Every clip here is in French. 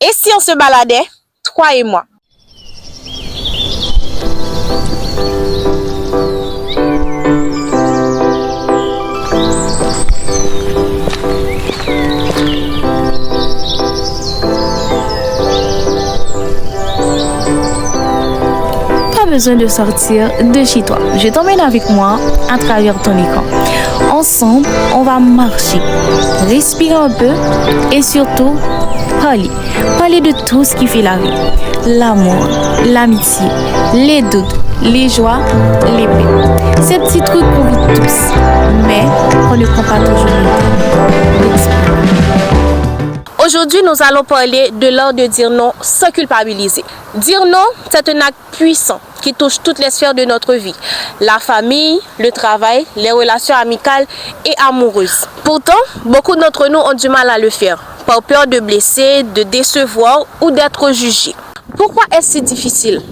Et si on se baladait, toi et moi? Pas besoin de sortir de chez toi. Je t'emmène avec moi à travers ton écran. Ensemble, on va marcher, respirer un peu et surtout parler. Parler de tout ce qui fait la vie. L'amour, l'amitié, les doutes, les joies, les peines. Ces petits trucs qu'on vit tous, mais on ne prend pas toujours le temps d'expliquer. Aujourd'hui, nous allons parler de l'art de dire non sans culpabiliser. Dire non, c'est un acte puissant qui touche toutes les sphères de notre vie. La famille, le travail, les relations amicales et amoureuses. Pourtant, beaucoup d'entre nous ont du mal à le faire, par peur de blesser, de décevoir ou d'être jugés. Pourquoi est-ce si difficile?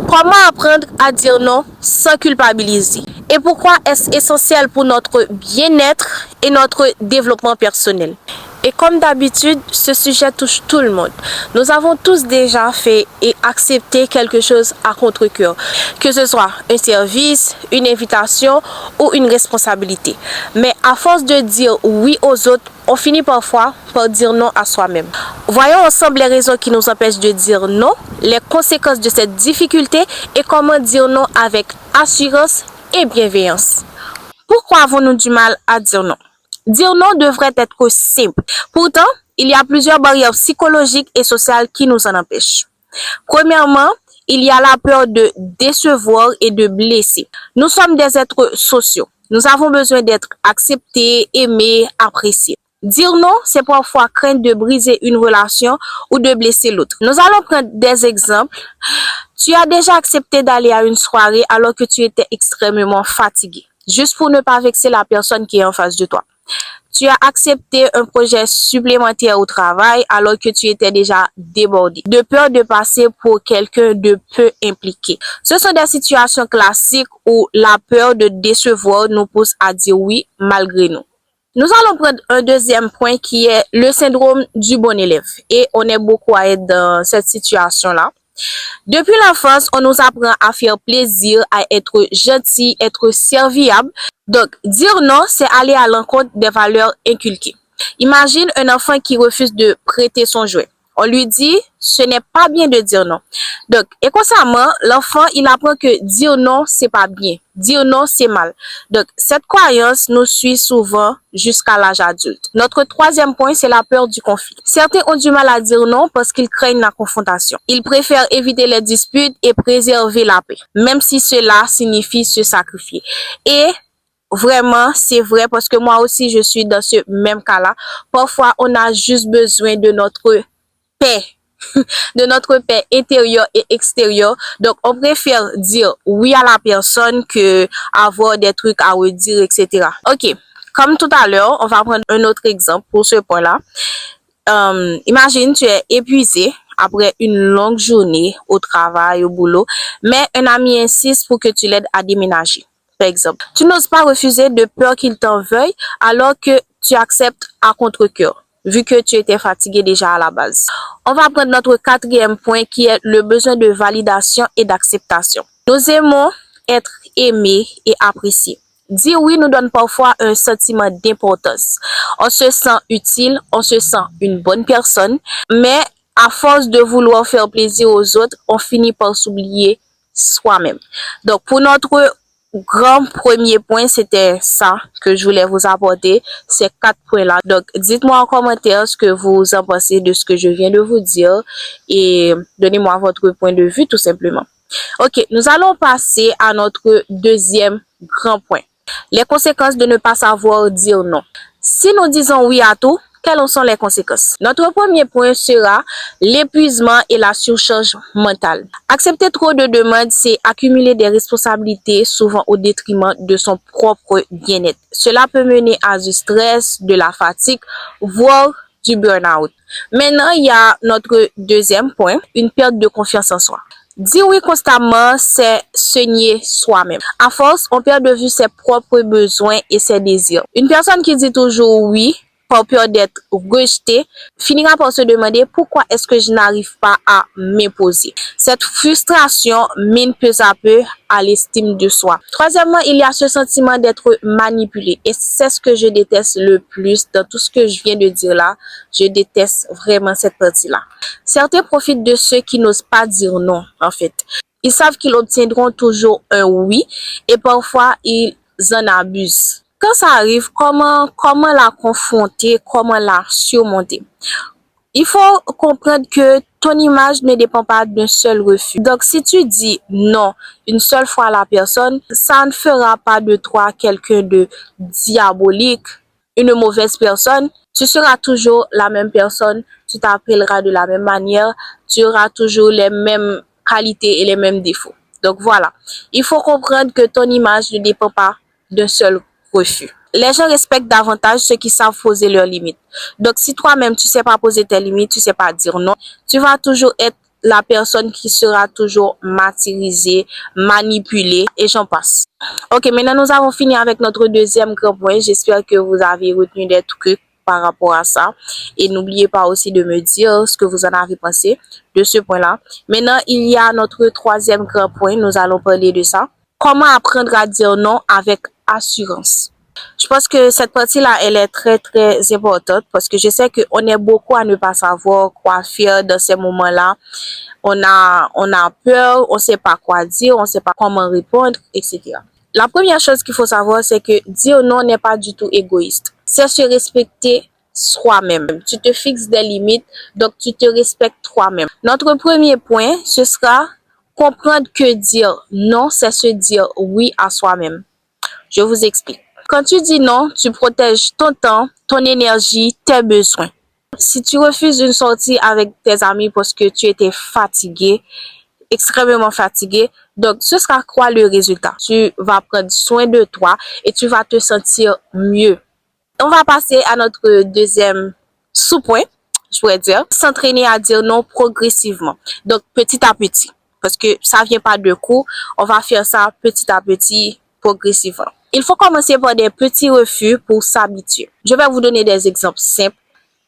Comment apprendre à dire non sans culpabiliser? Et pourquoi est-ce essentiel pour notre bien-être et notre développement personnel? Et comme d'habitude, ce sujet touche tout le monde. Nous avons tous déjà fait et accepté quelque chose à contre-cœur, que ce soit un service, une invitation ou une responsabilité. Mais à force de dire oui aux autres, on finit parfois par dire non à soi-même. Voyons ensemble les raisons qui nous empêchent de dire non, les conséquences de cette difficulté et comment dire non avec assurance et bienveillance. Pourquoi avons-nous du mal à dire non? Dire non devrait être simple. Pourtant, il y a plusieurs barrières psychologiques et sociales qui nous en empêchent. Premièrement, il y a la peur de décevoir et de blesser. Nous sommes des êtres sociaux. Nous avons besoin d'être acceptés, aimés, appréciés. Dire non, c'est parfois craindre de briser une relation ou de blesser l'autre. Nous allons prendre des exemples. Tu as déjà accepté d'aller à une soirée alors que tu étais extrêmement fatigué, juste pour ne pas vexer la personne qui est en face de toi. Tu as accepté un projet supplémentaire au travail alors que tu étais déjà débordé, de peur de passer pour quelqu'un de peu impliqué. Ce sont des situations classiques où la peur de décevoir nous pousse à dire oui malgré nous. Nous allons prendre un deuxième point qui est le syndrome du bon élève. Et on est beaucoup à être dans cette situation-là. Depuis l'enfance, on nous apprend à faire plaisir, à être gentil, être serviable. Donc, dire non, c'est aller à l'encontre des valeurs inculquées. Imagine un enfant qui refuse de prêter son jouet. On lui dit, ce n'est pas bien de dire non. Donc, inconsciemment, l'enfant, il apprend que dire non, c'est pas bien. Dire non, c'est mal. Donc, cette croyance nous suit souvent jusqu'à l'âge adulte. Notre troisième point, c'est la peur du conflit. Certains ont du mal à dire non parce qu'ils craignent la confrontation. Ils préfèrent éviter les disputes et préserver la paix, même si cela signifie se sacrifier. Et vraiment, c'est vrai parce que moi aussi, je suis dans ce même cas-là. Parfois, on a juste besoin de notre paix, de notre paix intérieure et extérieure. Donc, on préfère dire oui à la personne que avoir des trucs à redire, etc. Ok, comme tout à l'heure, on va prendre un autre exemple pour ce point-là. Imagine, tu es épuisé après une longue journée au travail, au boulot, mais un ami insiste pour que tu l'aides à déménager. Par exemple, tu n'oses pas refuser de peur qu'il t'en veuille alors que tu acceptes à contre-cœur, vu que tu étais fatigué déjà à la base. On va prendre notre quatrième point qui est le besoin de validation et d'acceptation. Nous aimons être aimés et appréciés. Dire oui nous donne parfois un sentiment d'importance. On se sent utile, on se sent une bonne personne, mais à force de vouloir faire plaisir aux autres, on finit par s'oublier soi-même. Donc, pour notre grand premier point, c'était ça que je voulais vous apporter, ces 4 points-là. Donc, dites-moi en commentaire ce que vous en pensez de ce que je viens de vous dire et donnez-moi votre point de vue tout simplement. Ok, nous allons passer à notre deuxième grand point. Les conséquences de ne pas savoir dire non. Si nous disons oui à tout, quelles sont les conséquences? Notre premier point sera l'épuisement et la surcharge mentale. Accepter trop de demandes, c'est accumuler des responsabilités, souvent au détriment de son propre bien-être. Cela peut mener à du stress, de la fatigue, voire du burn-out. Maintenant, il y a notre deuxième point, une perte de confiance en soi. Dire oui constamment, c'est se nier soi-même. À force, on perd de vue ses propres besoins et ses désirs. Une personne qui dit toujours oui par peur d'être rejeté, finira par se demander pourquoi est-ce que je n'arrive pas à m'imposer. Cette frustration mine peu à peu à l'estime de soi. Troisièmement, il y a ce sentiment d'être manipulé et c'est ce que je déteste le plus dans tout ce que je viens de dire là. Je déteste vraiment cette partie-là. Certains profitent de ceux qui n'osent pas dire non, en fait. Ils savent qu'ils obtiendront toujours un oui et parfois ils en abusent. Quand ça arrive, comment la confronter, comment la surmonter? Il faut comprendre que ton image ne dépend pas d'un seul refus. Donc, si tu dis non une seule fois à la personne, ça ne fera pas de toi quelqu'un de diabolique, une mauvaise personne. Tu seras toujours la même personne, tu t'appelleras de la même manière, tu auras toujours les mêmes qualités et les mêmes défauts. Donc, voilà. Il faut comprendre que ton image ne dépend pas d'un seul refus. Les gens respectent davantage ceux qui savent poser leurs limites. Donc, si toi-même, tu sais pas poser tes limites, tu sais pas dire non, tu vas toujours être la personne qui sera toujours martyrisée, manipulée, et j'en passe. Ok, maintenant, nous avons fini avec notre deuxième grand point. J'espère que vous avez retenu des trucs par rapport à ça. Et n'oubliez pas aussi de me dire ce que vous en avez pensé de ce point-là. Maintenant, il y a notre troisième grand point. Nous allons parler de ça. Comment apprendre à dire non avec assurance? Je pense que cette partie-là, elle est très, très importante parce que je sais qu'on est beaucoup à ne pas savoir quoi faire dans ces moments-là. On a peur, on ne sait pas quoi dire, on ne sait pas comment répondre, etc. La première chose qu'il faut savoir, c'est que dire non n'est pas du tout égoïste. C'est se respecter soi-même. Tu te fixes des limites, donc tu te respectes toi-même. Notre premier point, ce sera comprendre que dire non, c'est se dire oui à soi-même. Je vous explique. Quand tu dis non, tu protèges ton temps, ton énergie, tes besoins. Si tu refuses une sortie avec tes amis parce que tu étais fatigué, extrêmement fatigué, donc ce sera quoi le résultat? Tu vas prendre soin de toi et tu vas te sentir mieux. On va passer à notre deuxième sous-point, je pourrais dire, s'entraîner à dire non progressivement. Donc petit à petit, parce que ça vient pas de coup, on va faire ça petit à petit, progressivement. Il faut commencer par des petits refus pour s'habituer. Je vais vous donner des exemples simples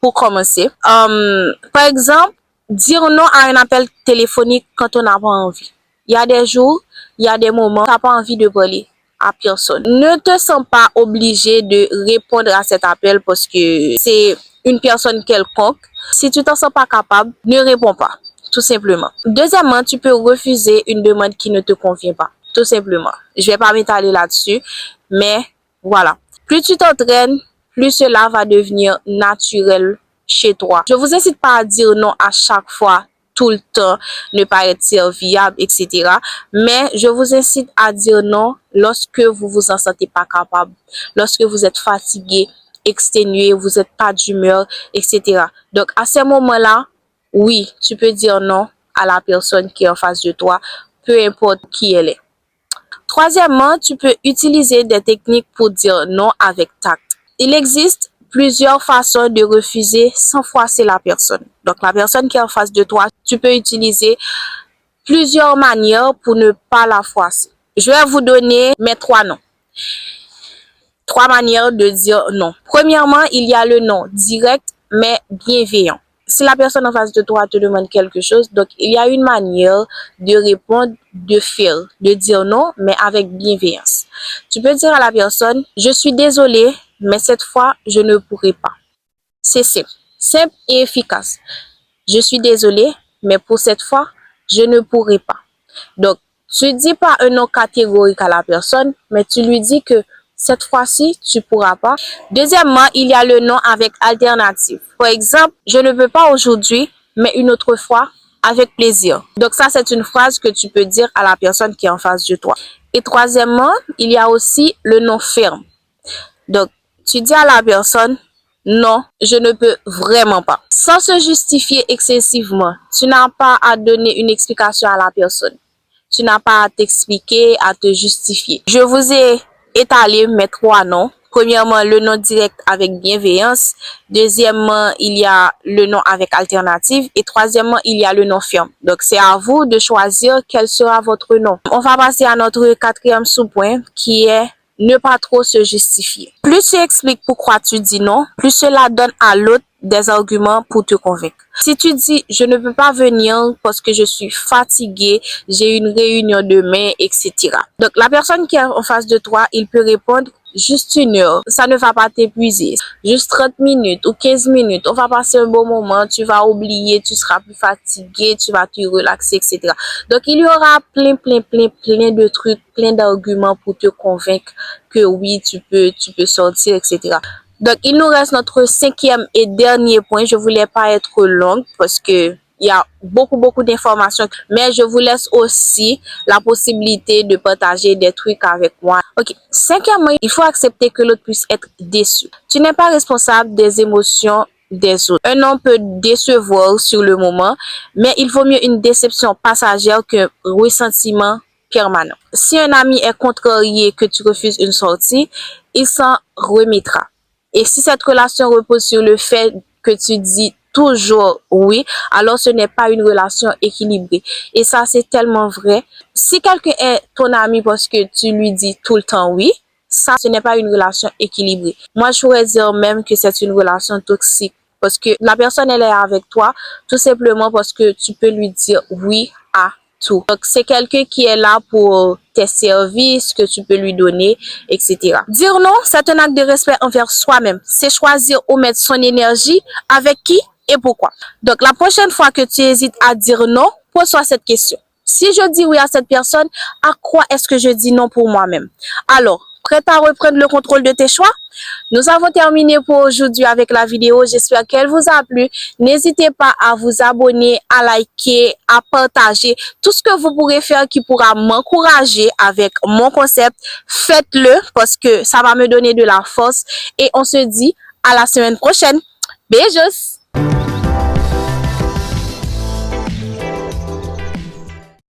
pour commencer. Par exemple, dire non à un appel téléphonique quand on n'a pas envie. Il y a des jours, il y a des moments où tu n'as pas envie de parler à personne. Ne te sens pas obligé de répondre à cet appel parce que c'est une personne quelconque. Si tu ne t'en sens pas capable, ne réponds pas, tout simplement. Deuxièmement, tu peux refuser une demande qui ne te convient pas. Tout simplement. Je vais pas m'étaler là-dessus, mais voilà. Plus tu t'entraînes, plus cela va devenir naturel chez toi. Je vous incite pas à dire non à chaque fois, tout le temps, ne pas être serviable, etc. Mais je vous incite à dire non lorsque vous vous en sentez pas capable, lorsque vous êtes fatigué, exténué, vous n'êtes pas d'humeur, etc. Donc, à ces moments-là, oui, tu peux dire non à la personne qui est en face de toi, peu importe qui elle est. Troisièmement, tu peux utiliser des techniques pour dire non avec tact. Il existe plusieurs façons de refuser sans froisser la personne. Donc, la personne qui est en face de toi, tu peux utiliser plusieurs manières pour ne pas la froisser. Je vais vous donner mes 3 noms. 3 manières de dire non. Premièrement, il y a le non direct mais bienveillant. Si la personne en face de toi te demande quelque chose, donc il y a une manière de répondre, de faire, de dire non, mais avec bienveillance. Tu peux dire à la personne, je suis désolé, mais cette fois, je ne pourrai pas. C'est simple, simple et efficace. Je suis désolé, mais pour cette fois, je ne pourrai pas. Donc, tu ne dis pas un non catégorique à la personne, mais tu lui dis que cette fois-ci, tu ne pourras pas. Deuxièmement, il y a le non avec alternative. Par exemple, je ne peux pas aujourd'hui, mais une autre fois, avec plaisir. Donc ça, c'est une phrase que tu peux dire à la personne qui est en face de toi. Et troisièmement, il y a aussi le non ferme. Donc, tu dis à la personne, non, je ne peux vraiment pas. Sans se justifier excessivement, tu n'as pas à donner une explication à la personne. Tu n'as pas à t'expliquer, à te justifier. Je vous ai étalé mes 3 noms. Premièrement, le non direct avec bienveillance. Deuxièmement, il y a le non avec alternative. Et troisièmement, il y a le non ferme. Donc, c'est à vous de choisir quel sera votre nom. On va passer à notre 4e sous-point qui est ne pas trop se justifier. Plus tu expliques pourquoi tu dis non, plus cela donne à l'autre des arguments pour te convaincre. Si tu dis je ne peux pas venir parce que je suis fatigué, j'ai une réunion demain, etc. Donc la personne qui est en face de toi, il peut répondre juste 1 heure, ça ne va pas t'épuiser. Juste 30 minutes ou 15 minutes, on va passer un bon moment, tu vas oublier, tu seras plus fatigué, tu vas te relaxer, etc. Donc il y aura plein de trucs, plein d'arguments pour te convaincre que oui, tu peux sortir, etc. Donc, il nous reste notre 5e et dernier point. Je voulais pas être longue parce que il y a beaucoup d'informations, mais je vous laisse aussi la possibilité de partager des trucs avec moi. Ok. 5e, il faut accepter que l'autre puisse être déçu. Tu n'es pas responsable des émotions des autres. Un homme peut décevoir sur le moment, mais il vaut mieux une déception passagère qu'un ressentiment permanent. Si un ami est contrarié que tu refuses une sortie, il s'en remettra. Et si cette relation repose sur le fait que tu dis toujours oui, alors ce n'est pas une relation équilibrée. Et ça, c'est tellement vrai. Si quelqu'un est ton ami parce que tu lui dis tout le temps oui, ça, ce n'est pas une relation équilibrée. Moi, je pourrais dire même que c'est une relation toxique. Parce que la personne, elle est avec toi tout simplement parce que tu peux lui dire oui à tout. Donc, c'est quelqu'un qui est là pour tes services que tu peux lui donner, etc. Dire non, c'est un acte de respect envers soi-même. C'est choisir où mettre son énergie, avec qui et pourquoi. Donc, la prochaine fois que tu hésites à dire non, pose-toi cette question. Si je dis oui à cette personne, à quoi est-ce que je dis non pour moi-même? Alors, prête à reprendre le contrôle de tes choix? Nous avons terminé pour aujourd'hui avec la vidéo. J'espère qu'elle vous a plu. N'hésitez pas à vous abonner, à liker, à partager. Tout ce que vous pourrez faire qui pourra m'encourager avec mon concept, faites-le parce que ça va me donner de la force. Et on se dit à la semaine prochaine. Beijos!